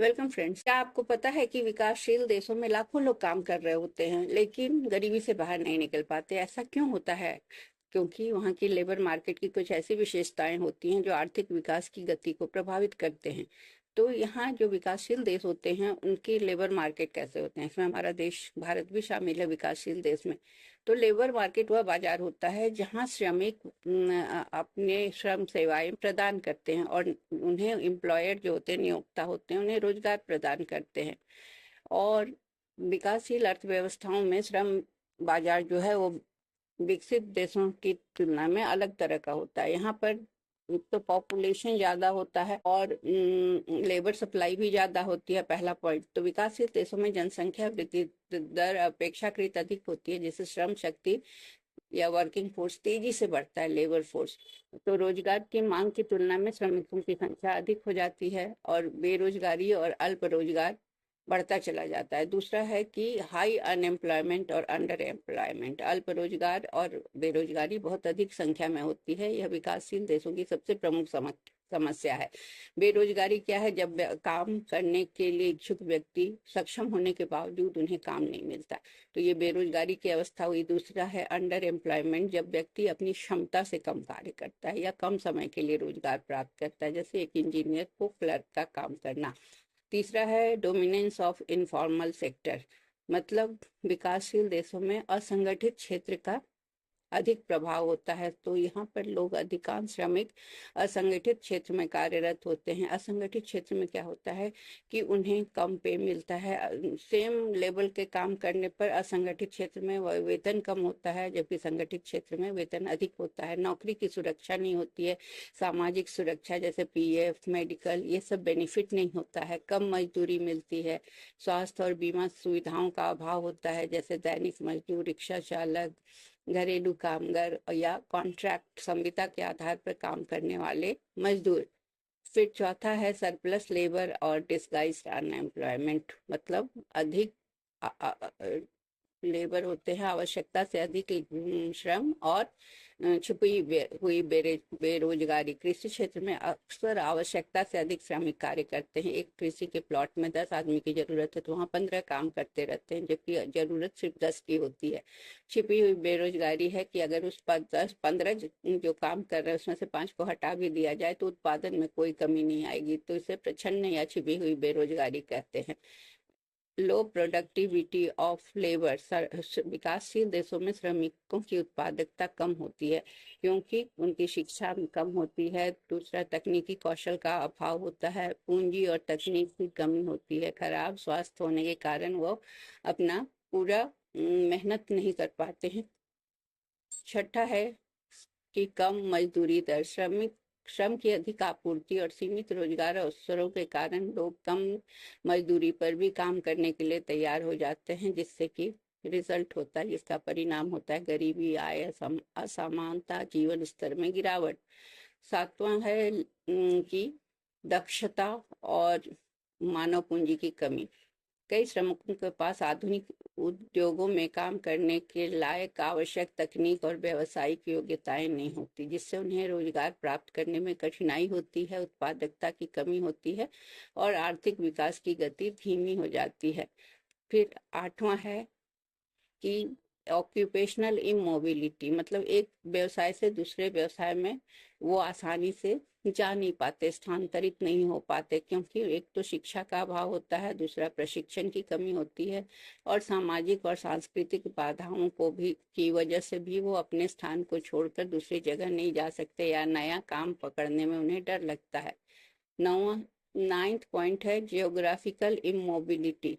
Welcome friends. क्या आपको पता है कि विकासशील देशों में लाखों लोग काम कर रहे होते हैं लेकिन गरीबी से बाहर नहीं निकल पाते? ऐसा क्यों होता है? क्योंकि वहाँ की लेबर मार्केट की कुछ ऐसी विशेषताएं होती हैं जो आर्थिक विकास की गति को प्रभावित करते हैं। तो यहाँ जो विकासशील देश होते हैं उनकी लेबर मार्केट कैसे होते हैं, इसमें हमारा देश भारत भी शामिल है विकासशील देश में। तो लेबर मार्केट वह बाजार होता है जहाँ श्रमिक अपने श्रम सेवाएं प्रदान करते हैं और उन्हें एम्प्लॉयर जो होते हैं, नियोक्ता होते हैं, उन्हें रोजगार प्रदान करते हैं। और विकासशील अर्थव्यवस्थाओं में श्रम बाजार जो है वो विकसित देशों की तुलना में अलग तरह का होता है। यहाँ पर एक तो पॉपुलेशन ज्यादा होता है और लेबर सप्लाई भी ज्यादा होती है। पहला पॉइंट तो विकासशील देशों में जनसंख्या वृद्धि दर अपेक्षाकृत अधिक होती है, जिससे श्रम शक्ति या वर्किंग फोर्स तेजी से बढ़ता है, लेबर फोर्स। तो रोजगार की मांग की तुलना में श्रमिकों की संख्या अधिक हो जाती है और बेरोजगारी और अल्प रोजगार बढ़ता चला जाता है। दूसरा है कि हाई अनएम्प्लॉयमेंट और अंडर एम्प्लॉयमेंट, अल्प रोजगार और बेरोजगारी बहुत अधिक संख्या में होती है। यह विकासशील देशों की सबसे प्रमुख समस्या है। बेरोजगारी क्या है? जब काम करने के लिए इच्छुक व्यक्ति सक्षम होने के बावजूद उन्हें काम नहीं मिलता, तो ये बेरोजगारी की अवस्था हुई। दूसरा है अंडर एम्प्लॉयमेंट, जब व्यक्ति अपनी क्षमता से कम कार्य करता है या कम समय के लिए रोजगार प्राप्त करता है, जैसे एक इंजीनियर को क्लर्क का काम करना। तीसरा है डोमिनेंस ऑफ इनफॉर्मल सेक्टर, मतलब विकासशील देशों में असंगठित क्षेत्र का अधिक प्रभाव होता है। तो यहाँ पर लोग, अधिकांश श्रमिक असंगठित क्षेत्र में कार्यरत होते हैं। असंगठित क्षेत्र में क्या होता है कि उन्हें कम पे मिलता है। सेम लेवल के काम करने पर असंगठित क्षेत्र में वेतन कम होता है, जबकि संगठित क्षेत्र में वेतन अधिक होता है। नौकरी की सुरक्षा नहीं होती है, सामाजिक सुरक्षा जैसे पीएफ, मेडिकल, ये सब बेनिफिट नहीं होता है। कम मजदूरी मिलती है। स्वास्थ्य और बीमा सुविधाओं का अभाव होता है, जैसे दैनिक मजदूर, रिक्शा चालक, घरेलू कामगार या कॉन्ट्रैक्ट संविदा के आधार पर काम करने वाले मजदूर। फिर चौथा है सरप्लस लेबर और डिस्गाइज्ड अनएम्प्लॉयमेंट, मतलब अधिक लेबर होते हैं, आवश्यकता से अधिक श्रम और छुपी हुई बेरोजगारी। कृषि क्षेत्र में अक्सर आवश्यकता से अधिक श्रमिक कार्य करते हैं। एक कृषि के प्लॉट में 10 आदमी की जरूरत है तो वहाँ 15 काम करते रहते हैं, जबकि जरूरत सिर्फ 10 की होती है। छिपी हुई बेरोजगारी है कि अगर उस 10-15 जो काम कर रहे हैं उसमें से 5 को हटा भी दिया जाए तो उत्पादन में कोई कमी नहीं आएगी, तो इसे प्रछन्न या छिपी हुई बेरोजगारी कहते हैं। लो प्रोडक्टिविटी ऑफ लेबर, विकासशील देशों में श्रमिकों की उत्पादकता कम होती है क्योंकि उनकी शिक्षा कम होती है। दूसरा, तकनीकी कौशल का अभाव होता है। पूंजी और तकनीक की कमी होती है। खराब स्वास्थ्य होने के कारण वो अपना पूरा मेहनत नहीं कर पाते हैं। छठा है कि कम मजदूरी दर, श्रम की अधिक आपूर्ति और सीमित रोजगार अवसरों के कारण लोग कम मजदूरी पर भी काम करने के लिए तैयार हो जाते हैं, जिससे कि रिजल्ट होता है, जिसका परिणाम होता है गरीबी, आय असमानता, जीवन स्तर में गिरावट। सातवां है कि दक्षता और मानव पूंजी की कमी। कई श्रमिकों के पास आधुनिक उद्योगों में काम करने के लायक आवश्यक तकनीक और व्यावसायिक योग्यताएं नहीं होती, जिससे उन्हें रोजगार प्राप्त करने में कठिनाई होती है, उत्पादकता की कमी होती है और आर्थिक विकास की गति धीमी हो जाती है। फिर आठवां है कि ऑक्यूपेशनल इमोबिलिटी, मतलब एक व्यवसाय से दूसरे व्यवसाय में वो आसानी से जा नहीं पाते, स्थानांतरित नहीं हो पाते, क्योंकि एक तो शिक्षा का अभाव होता है, दूसरा प्रशिक्षण की कमी होती है और सामाजिक और सांस्कृतिक बाधाओं को भी की वजह से भी वो अपने स्थान को छोड़कर दूसरी जगह नहीं जा सकते या नया काम पकड़ने में उन्हें डर लगता है। नौवां नाइन्थ पॉइंट है जियोग्राफिकल इमोबिलिटी।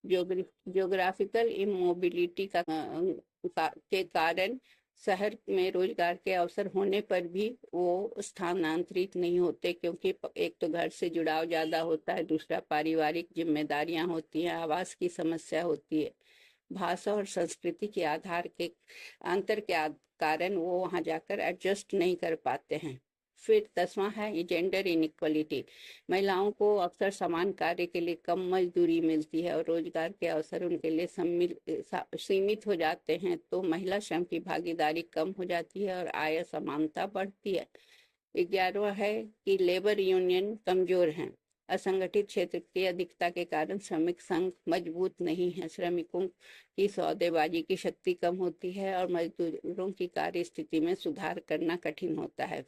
जियोग्राफिकल इमोबिलिटी के कारण शहर में रोजगार के अवसर होने पर भी वो स्थानांतरित नहीं होते, क्योंकि एक तो घर से जुड़ाव ज्यादा होता है, दूसरा पारिवारिक जिम्मेदारियां होती हैं, आवास की समस्या होती है, भाषा और संस्कृति के आधार के अंतर के कारण वो वहां जाकर एडजस्ट नहीं कर पाते हैं। फिर 10वां है जेंडर इनइक्वलिटी। महिलाओं को अक्सर समान कार्य के लिए कम मजदूरी मिलती है और रोजगार के अवसर उनके लिए सीमित हो जाते हैं, तो महिला श्रम की भागीदारी कम हो जाती है और आय असमानता बढ़ती है। 11वां है कि लेबर यूनियन कमजोर हैं। असंगठित क्षेत्र की अधिकता के कारण श्रमिक संघ मजबूत नहीं है। श्रमिकों की सौदेबाजी की शक्ति कम होती है और मजदूरों की कार्य स्थिति में सुधार करना कठिन होता है।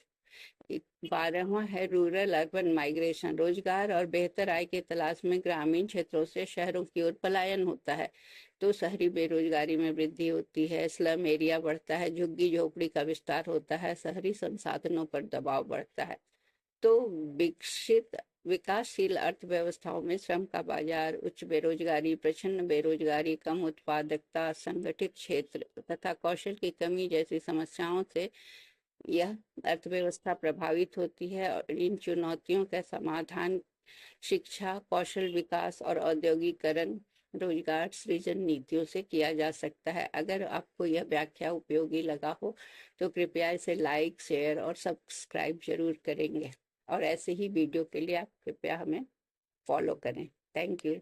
12वां है रूरल अर्बन माइग्रेशन। रोजगार और बेहतर आय की तलाश में ग्रामीण क्षेत्रों से शहरों की ओर पलायन होता है, तो शहरी बेरोजगारी में वृद्धि होती है, स्लम एरिया बढ़ता है, झुग्गी झोपड़ी का विस्तार होता है, शहरी संसाधनों पर दबाव बढ़ता है। तो विकसित विकासशील अर्थव्यवस्थाओं में श्रम का बाजार, उच्च बेरोजगारी, प्रचंड बेरोजगारी, कम उत्पादकता, संगठित क्षेत्र तथा कौशल की कमी जैसी समस्याओं से यह अर्थव्यवस्था प्रभावित होती है। और इन चुनौतियों का समाधान शिक्षा, कौशल विकास और औद्योगिकरण, रोजगार सृजन नीतियों से किया जा सकता है। अगर आपको यह व्याख्या उपयोगी लगा हो तो कृपया इसे लाइक, शेयर और सब्सक्राइब जरूर करेंगे, और ऐसे ही वीडियो के लिए आप कृपया हमें फॉलो करें। Thank you.